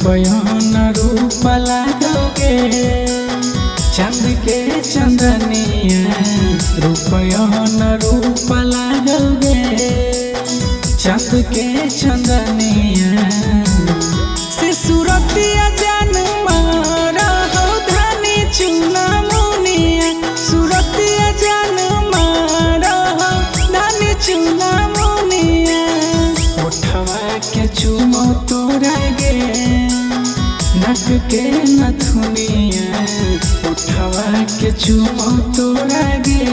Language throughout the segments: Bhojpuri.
रुपया न रूप लागोगे चांद के चंदनिया। रुपया न रूप लागोगे चांद के चंदनिया। से सूरतिया जान मारा हो धनी चुना मुनिया। सूरतिया जान मारा हो धनी चुना मुनिया। उठवा के चुमो तोरा गे नक के नथुनिया। उठवा के चुमो तोरा गे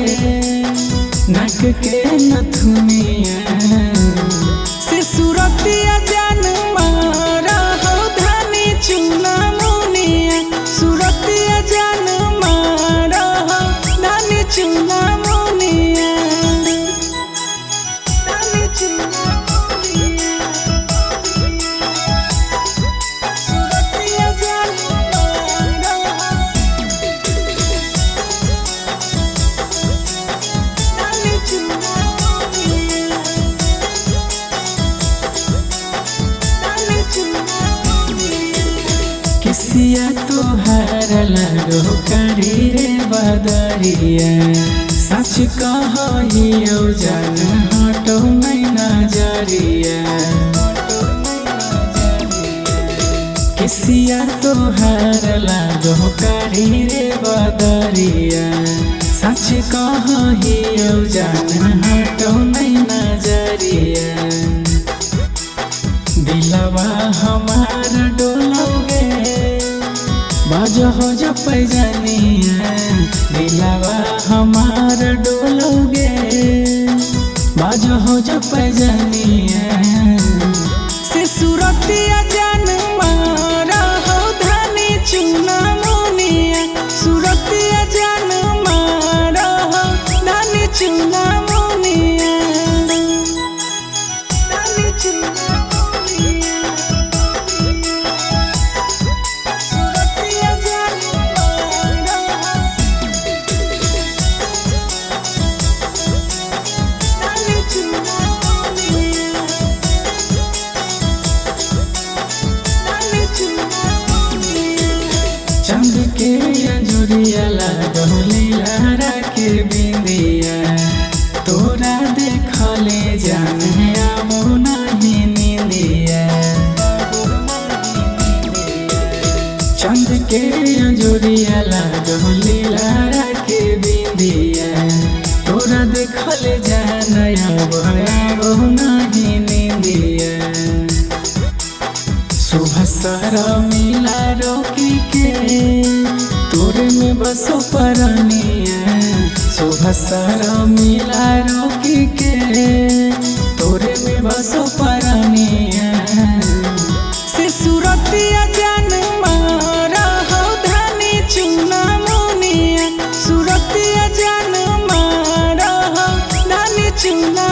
नक के नथुनिया। से सूरतिया जान मारा हो धनी चुना मुनिया। सूरतिया जान मारा हो धनी चुना मुनिया। धनी चुना मुनिया। सूरतिया जान मारा हो धनी चुना मुनिया। किसिया तोहार लगो करी रे बदरिया। सच कहियो जान हटो नहीं नजरिया। किसिया तोहार लगो करी रे बदरिया। सच कहियो जान हटो नहीं नजरिया। दिलवा हमार डोलोगे बाजो हो जो पैजनिया। दिलवा हमार डोलोगे बाजो हो जो पैजनिया। से सूरतिया जान मारा हो धनी चुना मुनिया। सूरतिया जान मारा हो धनी चुना मुनिया। धनी चुना चांद के अंजुरिया लागो लीलारा के बिंदिया। तोरा देखले जान आबो नहीं नींदिया। चांद के अंजुरिया लागो लीलारा के बिंदिया। तोरा देखले जान आबो नहीं नींदिया। सुबह सारा मिला रोकी के तोरे में बसो परनिया। सुबह सारा मिला रोकी के तोरे में बसो परनिया। से सूरतिया जान मारा हो धनी चुना मुनिया। सूरतिया जान मारा हो धनी चुना